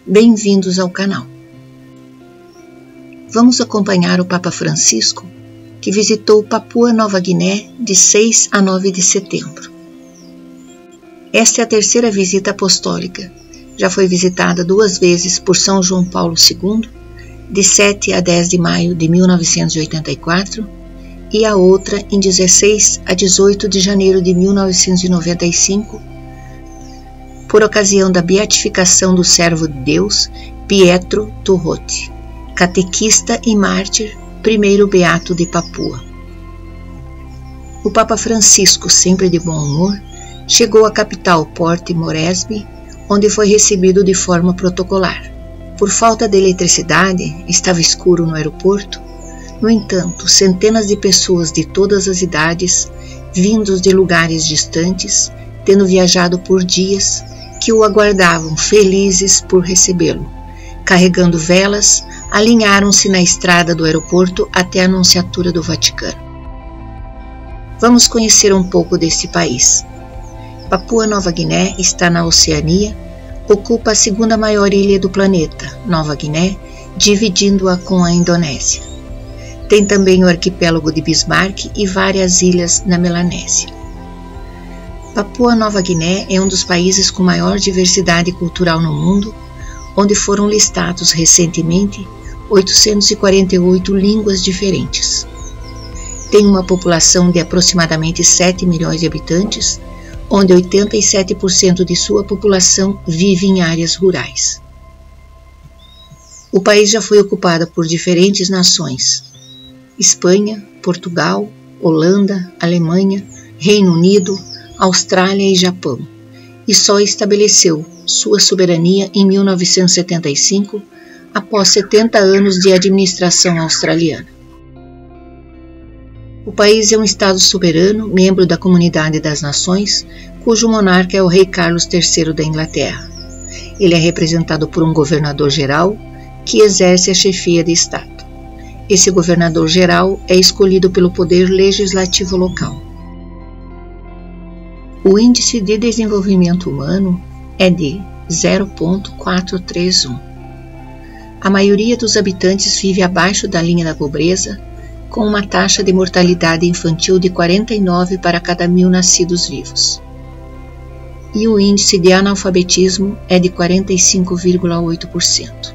Bem-vindos ao canal. Vamos acompanhar o Papa Francisco, que visitou Papua Nova Guiné de 6 a 9 de setembro. Esta é a terceira visita apostólica. Já foi visitada 2 vezes por São João Paulo II, de 7 a 10 de maio de 1984, e a outra em 16 a 18 de janeiro de 1995, por ocasião da beatificação do servo de Deus, Pietro Turrote, catequista e mártir, primeiro beato de Papua. O Papa Francisco, sempre de bom humor, chegou à capital Port Moresby, onde foi recebido de forma protocolar. Por falta de eletricidade, estava escuro no aeroporto. No entanto, centenas de pessoas de todas as idades, vindos de lugares distantes, tendo viajado por dias, que o aguardavam felizes por recebê-lo. Carregando velas, alinharam-se na estrada do aeroporto até a Anunciatura do Vaticano. Vamos conhecer um pouco deste país. Papua Nova Guiné está na Oceania, ocupa a segunda maior ilha do planeta, Nova Guiné, dividindo-a com a Indonésia. Tem também o arquipélago de Bismarck e várias ilhas na Melanésia. Papua Nova Guiné é um dos países com maior diversidade cultural no mundo, onde foram listados recentemente 848 línguas diferentes. Tem uma população de aproximadamente 7 milhões de habitantes, onde 87% de sua população vive em áreas rurais. O país já foi ocupado por diferentes nações: Espanha, Portugal, Holanda, Alemanha, Reino Unido, Austrália e Japão, e só estabeleceu sua soberania em 1975, após 70 anos de administração australiana. O país é um Estado soberano, membro da Comunidade das Nações, cujo monarca é o Rei Carlos III da Inglaterra. Ele é representado por um governador-geral, que exerce a chefia de Estado. Esse governador-geral é escolhido pelo Poder Legislativo local. O Índice de Desenvolvimento Humano é de 0,431. A maioria dos habitantes vive abaixo da linha da pobreza, com uma taxa de mortalidade infantil de 49 para cada 1.000 nascidos vivos. E o índice de analfabetismo é de 45,8%.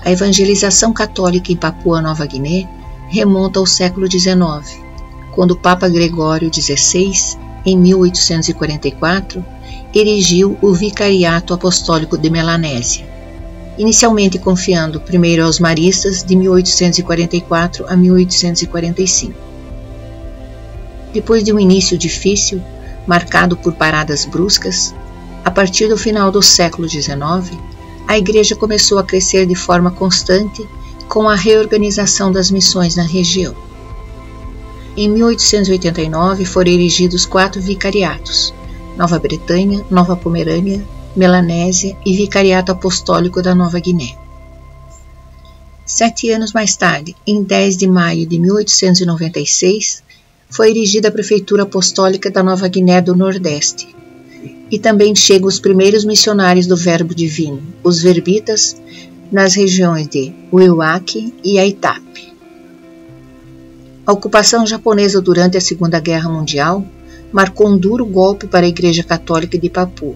A evangelização católica em Papua Nova Guiné remonta ao século XIX, quando o Papa Gregório XVI, em 1844, erigiu o Vicariato Apostólico de Melanésia, inicialmente confiando primeiro aos maristas de 1844 a 1845. Depois de um início difícil, marcado por paradas bruscas, a partir do final do século XIX, a Igreja começou a crescer de forma constante com a reorganização das missões na região. Em 1889 foram erigidos 4 vicariatos: Nova Bretanha, Nova Pomerânia, Melanésia e Vicariato Apostólico da Nova Guiné. 7 anos mais tarde, em 10 de maio de 1896, foi erigida a Prefeitura Apostólica da Nova Guiné do Nordeste. E também chegam os primeiros missionários do Verbo Divino, os verbitas, nas regiões de Wewak e Aitape. A ocupação japonesa durante a Segunda Guerra Mundial marcou um duro golpe para a Igreja Católica de Papua,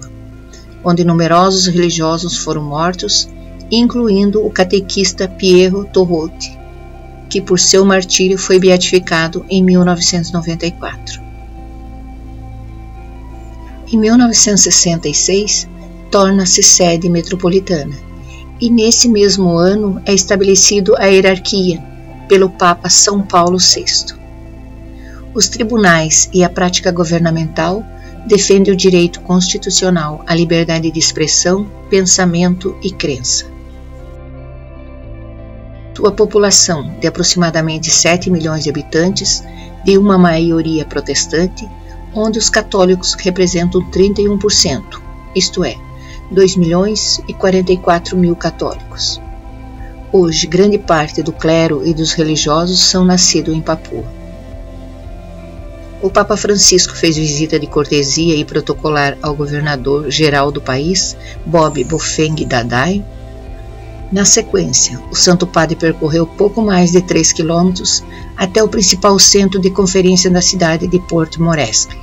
onde numerosos religiosos foram mortos, incluindo o catequista Pietro Turrote, que por seu martírio foi beatificado em 1994. Em 1966, torna-se sede metropolitana, e nesse mesmo ano é estabelecido a hierarquia pelo Papa São Paulo VI. Os tribunais e a prática governamental defendem o direito constitucional à liberdade de expressão, pensamento e crença. Sua população, de aproximadamente 7 milhões de habitantes, de uma maioria protestante, onde os católicos representam 31%, isto é, 2.044.000 católicos. Hoje, grande parte do clero e dos religiosos são nascidos em Papua. o Papa Francisco fez visita de cortesia e protocolar ao governador-geral do país, Bob Bofeng Dadai. Na sequência, o Santo Padre percorreu pouco mais de 3 quilômetros até o principal centro de conferência da cidade de Port Moresby.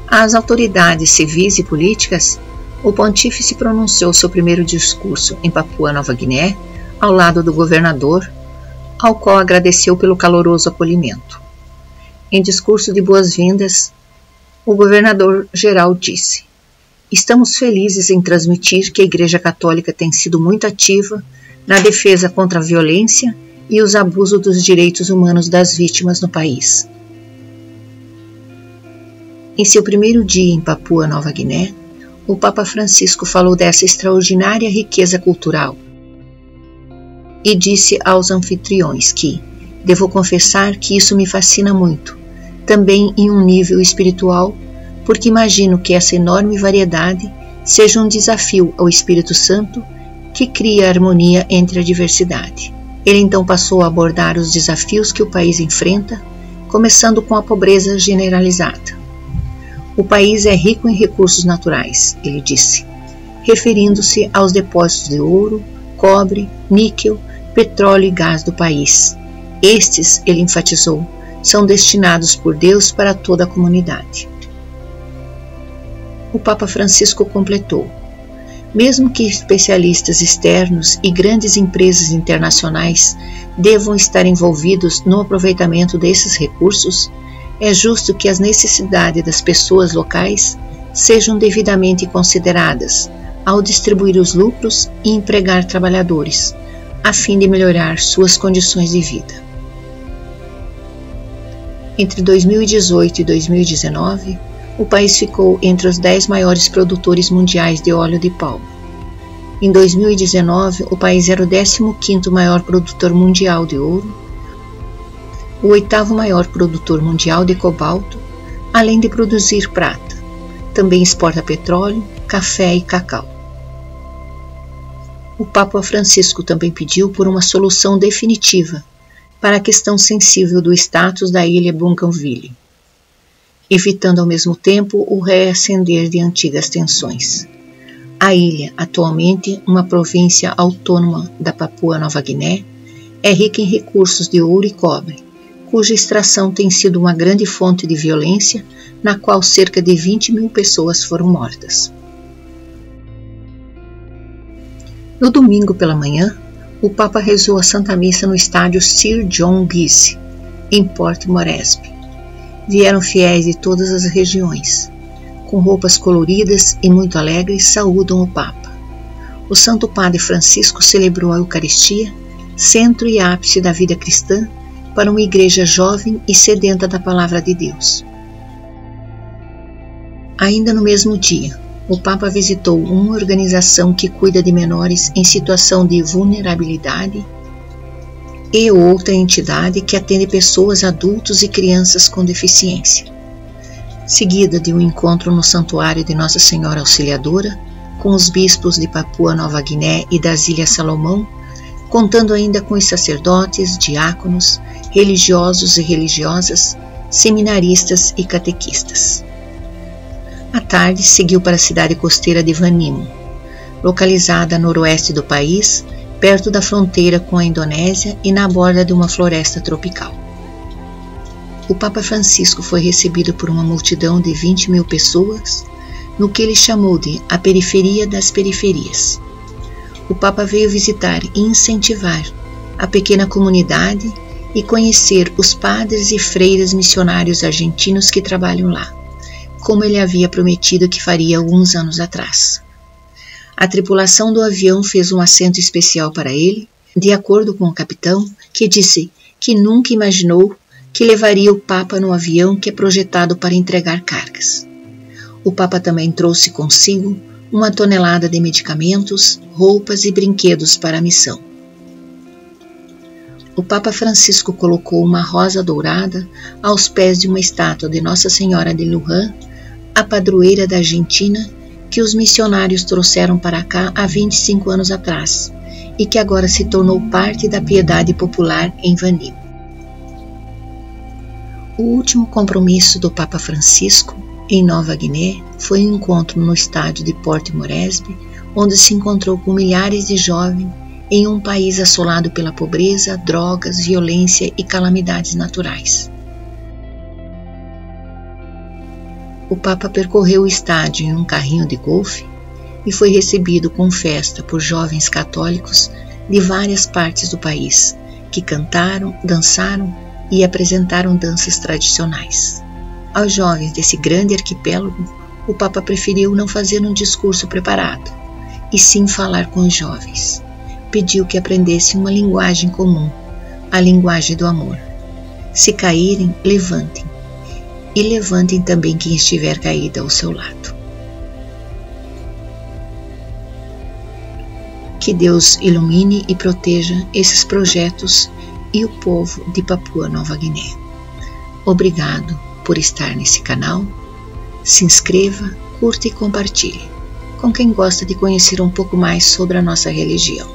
Às autoridades civis e políticas, o pontífice pronunciou seu primeiro discurso em Papua Nova Guiné, ao lado do governador, ao qual agradeceu pelo caloroso acolhimento. Em discurso de boas-vindas, o governador-geral disse: "Estamos felizes em transmitir que a Igreja Católica tem sido muito ativa na defesa contra a violência e os abusos dos direitos humanos das vítimas no país." Em seu primeiro dia em Papua Nova Guiné, o Papa Francisco falou dessa extraordinária riqueza cultural e disse aos anfitriões que: "Devo confessar que isso me fascina muito, também em um nível espiritual, porque imagino que essa enorme variedade seja um desafio ao Espírito Santo que cria harmonia entre a diversidade." Ele então passou a abordar os desafios que o país enfrenta, começando com a pobreza generalizada. "O país é rico em recursos naturais", ele disse, referindo-se aos depósitos de ouro, cobre, níquel, petróleo e gás do país. Estes, ele enfatizou, são destinados por Deus para toda a comunidade. O Papa Francisco completou: "Mesmo que especialistas externos e grandes empresas internacionais devam estar envolvidos no aproveitamento desses recursos, é justo que as necessidades das pessoas locais sejam devidamente consideradas ao distribuir os lucros e empregar trabalhadores, a fim de melhorar suas condições de vida." Entre 2018 e 2019, o país ficou entre os 10 maiores produtores mundiais de óleo de palma. Em 2019, o país era o 15º maior produtor mundial de ouro, o 8º maior produtor mundial de cobalto, além de produzir prata. Também exporta petróleo, café e cacau. O Papa Francisco também pediu por uma solução definitiva para a questão sensível do status da ilha Bougainville, evitando ao mesmo tempo o reacender de antigas tensões. A ilha, atualmente uma província autônoma da Papua Nova Guiné, é rica em recursos de ouro e cobre, cuja extração tem sido uma grande fonte de violência, na qual cerca de 20.000 pessoas foram mortas. No domingo pela manhã, o Papa rezou a Santa Missa no estádio Sir John Gise, em Port Moresby. Vieram fiéis de todas as regiões. Com roupas coloridas e muito alegres, saúdam o Papa. O Santo Padre Francisco celebrou a Eucaristia, centro e ápice da vida cristã, para uma igreja jovem e sedenta da Palavra de Deus. Ainda no mesmo dia, o Papa visitou uma organização que cuida de menores em situação de vulnerabilidade e outra entidade que atende pessoas, adultos e crianças com deficiência. Seguida de um encontro no Santuário de Nossa Senhora Auxiliadora, com os bispos de Papua Nova Guiné e das Ilhas Salomão, contando ainda com os sacerdotes, diáconos, religiosos e religiosas, seminaristas e catequistas. À tarde, seguiu para a cidade costeira de Vanimo, localizada a noroeste do país, perto da fronteira com a Indonésia e na borda de uma floresta tropical. O Papa Francisco foi recebido por uma multidão de 20.000 pessoas, no que ele chamou de a periferia das periferias. O Papa veio visitar e incentivar a pequena comunidade e conhecer os padres e freiras missionários argentinos que trabalham lá, como ele havia prometido que faria alguns anos atrás. A tripulação do avião fez um assento especial para ele, de acordo com o capitão, que disse que nunca imaginou que levaria o Papa no avião que é projetado para entregar cargas. O Papa também trouxe consigo 1 tonelada de medicamentos, roupas e brinquedos para a missão. O Papa Francisco colocou uma rosa dourada aos pés de uma estátua de Nossa Senhora de Luján, a padroeira da Argentina, que os missionários trouxeram para cá há 25 anos atrás e que agora se tornou parte da piedade popular em Vanimo. O último compromisso do Papa Francisco em Nova Guiné foi um encontro no estádio de Port Moresby, onde se encontrou com milhares de jovens em um país assolado pela pobreza, drogas, violência e calamidades naturais. O Papa percorreu o estádio em um carrinho de golfe e foi recebido com festa por jovens católicos de várias partes do país, que cantaram, dançaram e apresentaram danças tradicionais. Aos jovens desse grande arquipélago, o Papa preferiu não fazer um discurso preparado, e sim falar com os jovens. Pediu que aprendessem uma linguagem comum, a linguagem do amor. Se caírem, levantem, e levantem também quem estiver caído ao seu lado. Que Deus ilumine e proteja esses projetos e o povo de Papua Nova Guiné. Obrigado por estar nesse canal. Se inscreva, curta e compartilhe com quem gosta de conhecer um pouco mais sobre a nossa religião.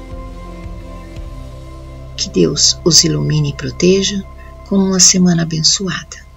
Que Deus os ilumine e proteja com uma semana abençoada.